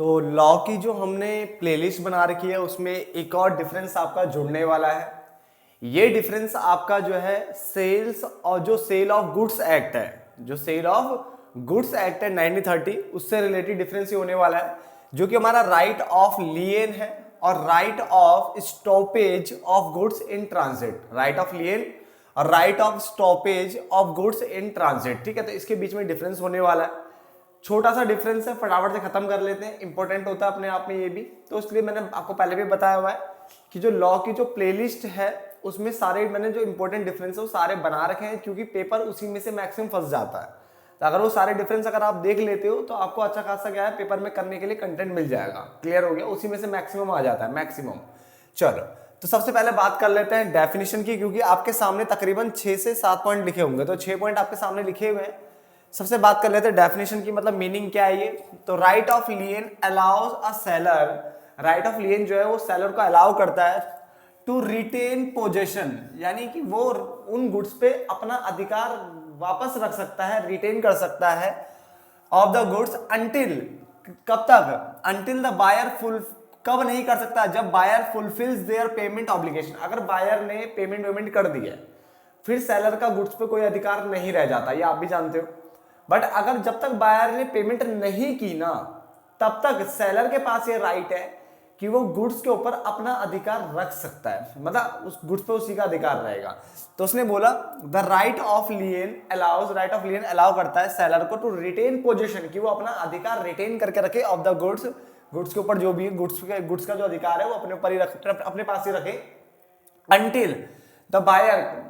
तो लॉ की जो हमने प्लेलिस्ट बना रखी है उसमें एक और डिफरेंस आपका जुड़ने वाला है। ये डिफरेंस आपका जो है सेल्स और जो सेल ऑफ गुड्स एक्ट है, जो सेल ऑफ गुड्स एक्ट है 1930, उससे रिलेटेड डिफरेंस ये होने वाला है, जो कि हमारा राइट ऑफ लियन है और right of stoppage of goods in transit. Right of lien और right of stoppage of goods in transit. ठीक है, तो इसके बीच में डिफरेंस होने वाला है। छोटा सा डिफरेंस है, फटाफट से खत्म कर लेते हैं, इंपॉर्टेंट होता है अपने आप में ये भी। तो इसलिए मैंने आपको पहले भी बताया हुआ है कि जो लॉ की जो प्लेलिस्ट है उसमें सारे मैंने जो इंपॉर्टेंट डिफरेंस है वो सारे बना रखे हैं, क्योंकि पेपर उसी में से मैक्सिमम फंस जाता है। तो अगर वो सारे डिफरेंस अगर आप देख लेते हो तो आपको अच्छा खासा क्या है पेपर में करने के लिए कंटेंट मिल जाएगा। क्लियर हो गया, उसी में से मैक्सिमम आ जाता है, मैक्सिमम। चलो, तो सबसे पहले बात कर लेते हैं डेफिनेशन की, क्योंकि आपके सामने तकरीबन 6 से 7 पॉइंट लिखे होंगे, तो 6 पॉइंट आपके सामने लिखे हुए हैं। सबसे बात कर लेते हैं डेफिनेशन की, मतलब मीनिंग क्या है ये। तो right of लियन allows a seller, right of लियन जो है वो सेलर को अलाउ करता है टू रिटेन पोजेशन, यानी कि वो उन गुड्स पे अपना अधिकार वापस रख सकता है, रिटेन कर सकता है ऑफ द गुड्स अंटिल, कब तक, अंटिल द बायर फुल, कब नहीं कर सकता, जब buyer fulfils their payment obligation. अगर बायर ने पेमेंट कर दी है फिर सेलर का गुड्स पे कोई अधिकार नहीं रह जाता, ये आप भी जानते हो। बट अगर जब तक बायर ने पेमेंट नहीं की ना, तब तक सेलर के पास ये राइट है कि वो गुड्स के ऊपर अपना अधिकार रख सकता है, मतलब उस गुड्स पे उसी का अधिकार रहेगा। तो उसने बोला the right of लियन allows, right of लियन allow करता है सेलर को टू रिटेन पोजीशन, कि वो अपना अधिकार रिटेन करके रखे ऑफ द गुड्स, गुड्स के ऊपर जो भी गुड्स का जो अधिकार है वो अपने ऊपर ही अपने पास ही रखे, until the buyer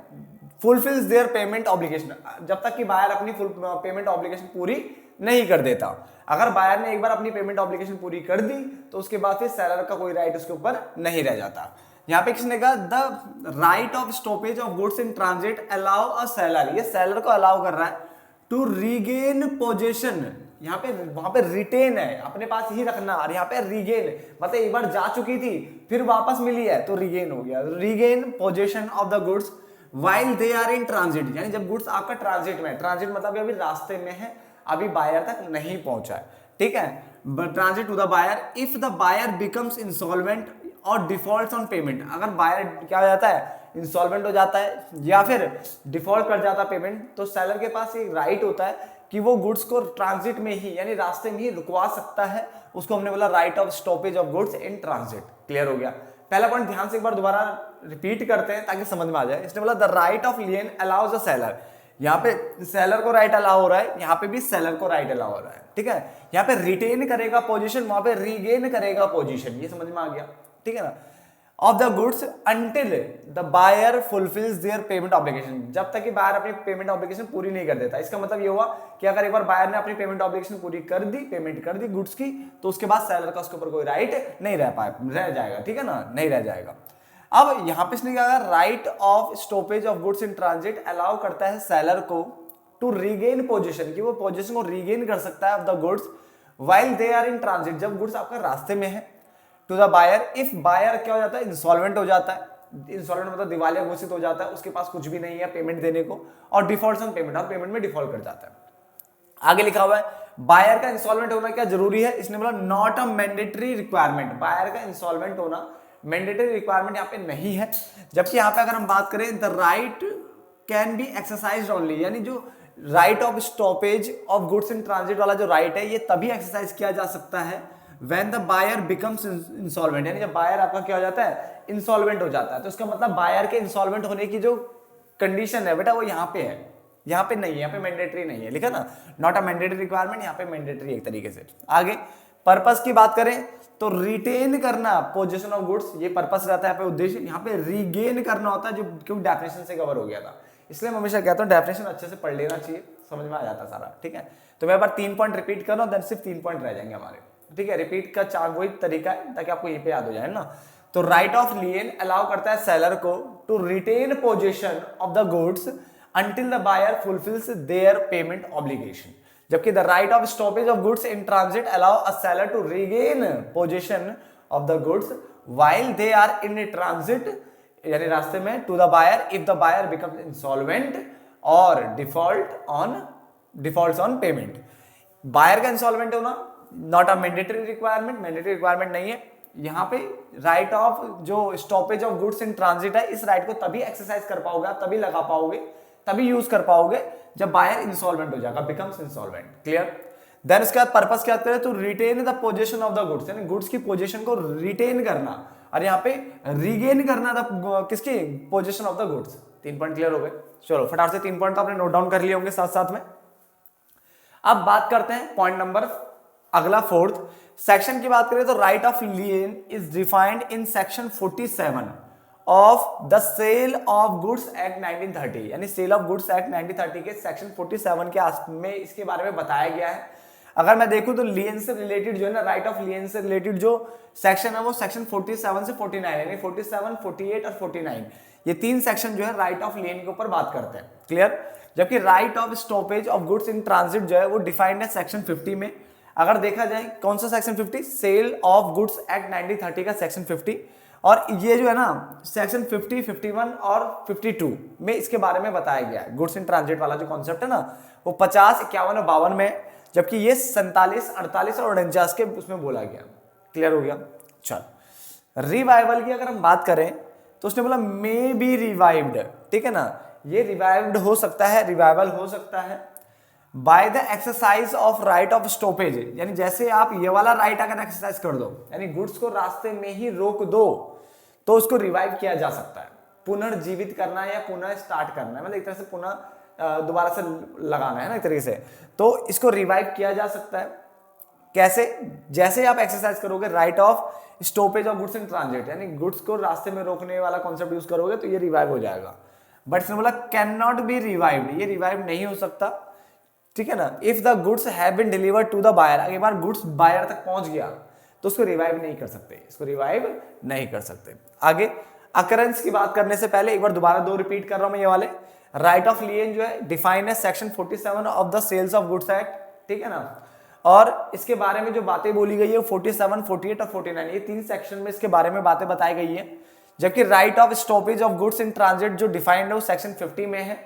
fulfils their payment obligation, जब तक कि बायर अपनी फुल पेमेंट ऑब्लिगेशन पूरी नहीं कर देता। अगर बायर ने एक बार अपनी पेमेंट ऑब्लिगेशन पूरी कर दी तो उसके बाद फिर सेलर का कोई राइट उसके ऊपर नहीं रह जाता। यहाँ पे किसने कहा the right of stoppage of goods in transit allow a seller, ये सेलर को अलाउ कर रहा है टू रीगेन पोजेशन, यहाँ पे वहां पे रिटेन है, अपने पास ही रखना, और यहाँ पे रीगेन मतलब एक बार जा चुकी थी फिर वापस मिली है तो रीगेन हो गया, regain possession of the goods while they are in transit, यानी जब गुड्स आपका ट्रांजिट में, ट्रांजिट मतलब अभी रास्ते में है, अभी बायर तक नहीं पहुंचा है। ठीक है, transit to the buyer if the buyer becomes insolvent और डिफॉल्ट ऑन पेमेंट, अगर बायर क्या हो जाता है, इंसॉल्वेंट हो जाता है या फिर डिफॉल्ट कर जाता है पेमेंट, तो सेलर के पास एक राइट होता है कि वो गुड्स को ट्रांजिट में ही यानी रास्ते में ही रुकवा सकता है। उसको हमने बोला right of stoppage of goods in transit. Clear हो गया। पहला पॉइंट ध्यान से एक बार दोबारा रिपीट करते हैं ताकि समझ में आ जाए। इसने बोला the right of लियन allows a seller, यहाँ पे सेलर को राइट अलाउ हो रहा है, यहाँ पे भी सेलर को राइट अलाउ हो रहा है। ठीक है, यहाँ पे रिटेन करेगा पोजीशन, वहां पे रीगेन करेगा पोजीशन, ये समझ में आ गया। ठीक है ना, of the goods until the buyer fulfils their payment obligation, जब तक कि बायर अपनी पेमेंट ऑब्लिगेशन पूरी नहीं कर देता। इसका मतलब ये हुआ कि अगर एक बार बायर ने अपनी पेमेंट ऑब्लिगेशन पूरी कर दी, पेमेंट कर दी गुड्स की, तो उसके बाद सेलर का उसके ऊपर कोई राइट नहीं रह जाएगा। ठीक है ना, नहीं रह जाएगा। अब यहां पे इसने क्या कहा, right of stoppage of goods in transit allow करता है सेलर को टू रीगेन पोजीशन, कि वो पोजीशन को रीगेन कर सकता है of the goods while they are in transit, जब गुड्स आपका रास्ते में है, to the buyer if buyer क्या हो जाता है, इंसॉल्वेंट हो जाता है। इंसॉल्वेंट मतलब दिवालिया घोषित हो जाता है, उसके पास कुछ भी नहीं है पेमेंट देने को, और डिफॉल्ट ऑन पेमेंट, और पेमेंट में डिफॉल्ट कर जाता है। आगे लिखा हुआ है बायर का इंसॉल्वेंट होना क्या जरूरी है, इसने बोला not a mandatory requirement, buyer का इंसॉल्वेंट होना मैंडेटरी रिक्वायरमेंट यहाँ पे नहीं है। जबकि यहाँ पे अगर हम बात करें the right can be exercised only, यानी जो right of stoppage of goods in transit वाला जो राइट है ये तभी एक्सरसाइज किया जा सकता है when the buyer becomes insolvent, यानी जब बायर आपका क्या हो जाता है, इंसॉल्वेंट हो जाता है। तो इसका मतलब बायर के इंसॉल्वेंट होने की जो कंडीशन है बेटा वो यहाँ पे है, यहाँ पे नहीं है, यहाँ पे मैंडेटरी नहीं है, लिखा ना, नॉट अ मैंडेटरी रिक्वायरमेंट, यहाँ पे मैंडेटरी एक तरीके से। आगे पर्पस की बात करें तो रिटेन करना पोजीशन ऑफ गुड्स, ये पर्पस रहता है, यहाँ पे उद्देश्य, यहाँ पे रीगेन करना होता है, जो क्यों डेफिनेशन से कवर हो गया था। इसलिए मैं हमेशा कहता हूँ डेफिनेशन अच्छे से पढ़ लेना चाहिए, समझ में आ जाता सारा। ठीक है, तो मैं बार 3 पॉइंट रिपीट कर रहा हूँ, देन सिर्फ 3 पॉइंट रह जाएंगे हमारे। ठीक है, रिपीट का चार वही तरीका है ताकि आपको ये पे याद हो जाए ना। तो राइट ऑफ लियन अलाउ करता है सेलर को to retain position of the goods until the buyer fulfils their payment obligation, जबकि the right of stoppage of goods in transit allow a seller to regain position of the goods while they are in transit, यानी रास्ते में, to the buyer if the buyer becomes insolvent और default on payment. Buyer का insolvent होना not a mandatory requirement, mandatory requirement नहीं है। यहाँ पे राइट ऑफ जो stoppage of goods in transit है, इस राइट को तभी एक्सरसाइज कर पाओगे, आप तभी लगा पाओगे, तभी यूज कर पाओगे जब बायर इंसॉल्वेंट हो जाएगा, बिकम्स इंसॉल्वेंट। क्लियर। देन उसके बाद पर्पस क्या करें, तो retain the position of the goods, यानी गुड्स की पोजीशन को रिटेन करना, और यहाँ पे रीगेन करना द किसकी position of the goods. 3 point clear हो गए। चलो फटाफट से 3 पॉइंट तो आपने नोट डाउन कर लिए होंगे साथ साथ में। अब बात करते हैं पॉइंट नंबर अगला 4th सेक्शन की बात करें तो right of lien is defined in section 47 of the sale of goods act 1930, यानी सेल ऑफ गुड्स एक्ट 1930 के सेक्शन 47 के में इसके बारे में बताया गया है। अगर मैं देखूं तो लियन से रिलेटेड जो है ना, राइट ऑफ लियन से रिलेटेड जो सेक्शन है वो सेक्शन 47 से 49, यानी 47, 48 और 49, ये 3 सेक्शन जो है राइट ऑफ लियन के ऊपर बात करते हैं। क्लियर। जबकि right of stoppage of goods in transit जो है वो डिफाइंड है सेक्शन 50 में। अगर देखा जाए कौन सा section 50, sale of goods act 1930 का सेक्शन 50, और ये जो है ना सेक्शन 50, 51 और 52 में इसके बारे में बताया गया है। गुड्स इन ट्रांजिट वाला जो कॉन्सेप्ट है ना वो 50, 51 और 52 में, जबकि ये 47, 48 और 49 के उसमें बोला गया। क्लियर हो गया। चल रिवाइवल की अगर हम बात करें तो उसने बोला मे बी रिवाइव्ड, ठीक है ना, ये रिवाइव्ड हो सकता है, रिवाइवल हो सकता है by the exercise of right of stoppage, यानी जैसे आप ये वाला राइट अगर एक्सरसाइज कर दो, यानी गुड्स को रास्ते में ही रोक दो, तो उसको रिवाइव किया जा सकता है। पुनर्जीवित करना है या पुनः स्टार्ट करना है, मतलब एक तरह से पुनः दोबारा से लगाना है ना एक तरीके से, तो इसको रिवाइव किया जा सकता है। कैसे? जैसे आप एक्सरसाइज करोगे right of stoppage of goods in transit, यानी गुड्स को रास्ते में रोकने वाला कॉन्सेप्ट यूज करोगे तो ये रिवाइव हो जाएगा। बट इसने बोला कैन नॉट बी रिवाइव्ड, ये रिवाइव नहीं हो सकता, ठीक है ना। If the goods have been delivered to the buyer, अगर एक बार गुड्स बायर तक पहुंच गया तो उसको रिवाइव नहीं कर सकते, इसको रिवाइव नहीं कर सकते। आगे अकरेंस की बात करने से पहले एक बार दोबारा दो रिपीट कर रहा हूं मैं ये वाले। राइट ऑफ लियन जो है डिफाइन है section 47 of the sales of goods act, ठीक है ना, और इसके बारे में जो बातें बोली गई है 47, 48 और 49, ये 3 सेक्शन में इसके बारे में बातें बताई गई है। जबकि right of stoppage of goods in transit जो डिफाइंड है वो सेक्शन 50 में है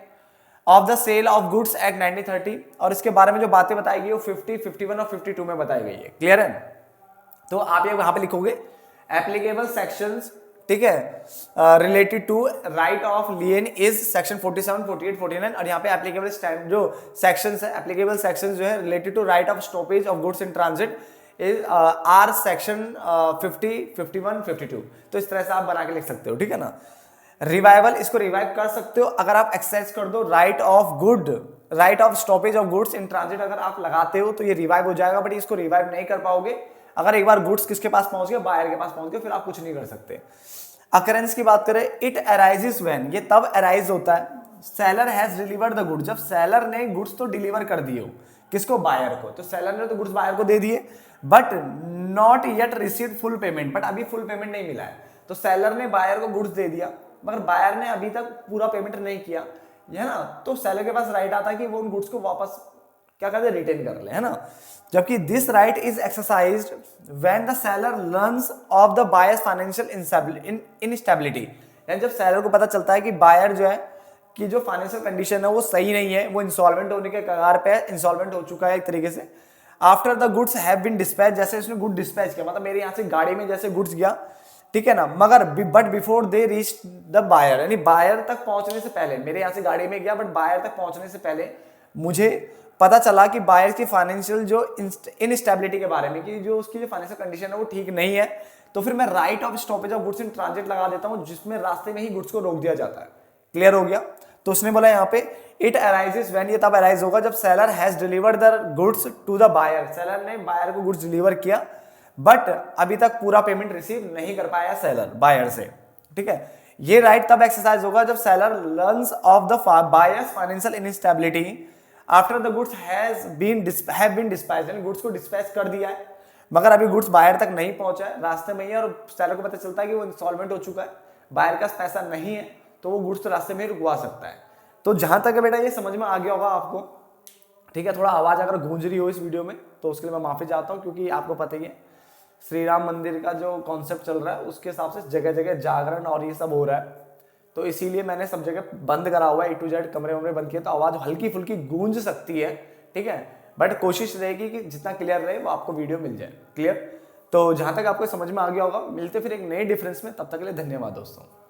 of the sale of goods act 1930, और इसके बारे में जो बातें बताई गई वो 50, 51 और 52 में बताई गई है। क्लियर है। तो आप ये वहां पे लिखोगे एप्लीकेबल सेक्शंस, ठीक है, related to right of lien is section 47, 48, 49, और यहाँ पे एप्लीकेबल जो सेक्शंस है, एप्लीकेबल सेक्शंस जो है related to right of stoppage of goods in transit is are section 50, 51, 52। तो इस तरह से आप बना के लिख सकते हो, ठीक है ना। रिवाइवल, इसको रिवाइव कर सकते हो अगर आप एक्सरसाइज कर दो right of stoppage of goods in transit अगर आप लगाते हो तो ये रिवाइव हो जाएगा, बट इसको रिवाइव नहीं कर पाओगे अगर एक बार गुड्स किसके पास पहुंच गए, बायर के पास पहुंच गए, फिर आप कुछ नहीं कर सकते। अकरेंस की बात करें, इट अराइजेस व्हेन, ये तब अराइज होता है seller has delivered the goods, जब सेलर ने गुड्स तो डिलीवर कर दिए हो, किसको, बायर को। तो सेलर ने तो गुड्स बायर को दे दिए, but not yet received full payment, but अभी फुल पेमेंट नहीं मिला है। तो सेलर ने बायर को गुड्स दे दिया मगर बायर ने अभी तक पूरा पेमेंट नहीं किया, है ना, तो सेलर के पास राइट आता है कि वो उन गुड्स को वापस क्या करते, रिटेन कर ले, है ना। जबकि this right is exercised when the seller learns of the buyer's financial instability, यानी जब सेलर को पता चलता है कि बायर जो है कि जो फाइनेंशियल कंडीशन है वो सही नहीं है, वो इंसॉल्वेंट होने के कगार पे है, इंसॉल्वेंट हो चुका है एक तरीके से। After the goods have been dispatch, जैसे उसने गुड डिस्पैच किया, मतलब मेरे यहाँ से गाड़ी में जैसे गुड्स गया, ठीक है ना, मगर but before they reach the buyer, यानी बायर तक पहुंचने से पहले, मेरे यहाँ से गाड़ी में गया बट बायर तक पहुंचने से पहले मुझे पता चला कि बायर की फाइनेंशियल जो इनस्टेबिलिटी के बारे में, कि जो उसकी जो फाइनेंशियल कंडीशन है वो ठीक नहीं है, तो फिर मैं right of stoppage of goods in transit लगा देता हूं, जिसमें रास्ते में ही गुड्स को रोक दिया जाता है। क्लियर हो गया। तो उसने बोला यहाँ पे इट अराइजेस व्हेन, ये तब अराइज होगा जब seller has delivered the goods to the buyer, seller ने बायर को गुड्स डिलीवर किया बट अभी तक पूरा पेमेंट रिसीव नहीं कर पाया सेलर बायर से, ठीक है। ये राइट तब एक्सरसाइज होगा जब seller learns of the buyer's financial instability after the goods have been dispatched, यानी गुड्स को डिस्पैच कर दिया है मगर अभी गुड्स बायर तक नहीं पहुंचा है, रास्ते में ही है, और सेलर को पता चलता है कि वो इंसॉल्वेंट हो चुका है, बायर का पैसा नहीं है, तो वो गुड्स तो रास्ते में ही रुकवा सकता है। तो जहां तक बेटा ये समझ में आ गया होगा आपको, ठीक है। थोड़ा आवाज अगर गूंज रही हो इस वीडियो में तो उसके लिए मैं माफी चाहता हूं, क्योंकि आपको पता ही है श्री राम मंदिर का जो कॉन्सेप्ट चल रहा है उसके हिसाब से जगह जगह जागरण और ये सब हो रहा है, तो इसीलिए मैंने सब जगह बंद करा हुआ है, A to Z कमरे वमरे बंद किए, तो आवाज हल्की फुल्की गूंज सकती है, ठीक है। बट कोशिश रहेगी कि जितना क्लियर रहे वो आपको वीडियो मिल जाए। क्लियर? तो जहां तक आपको समझ में आ गया होगा, मिलते फिर एक नए डिफरेंस में, तब तक के लिए धन्यवाद दोस्तों।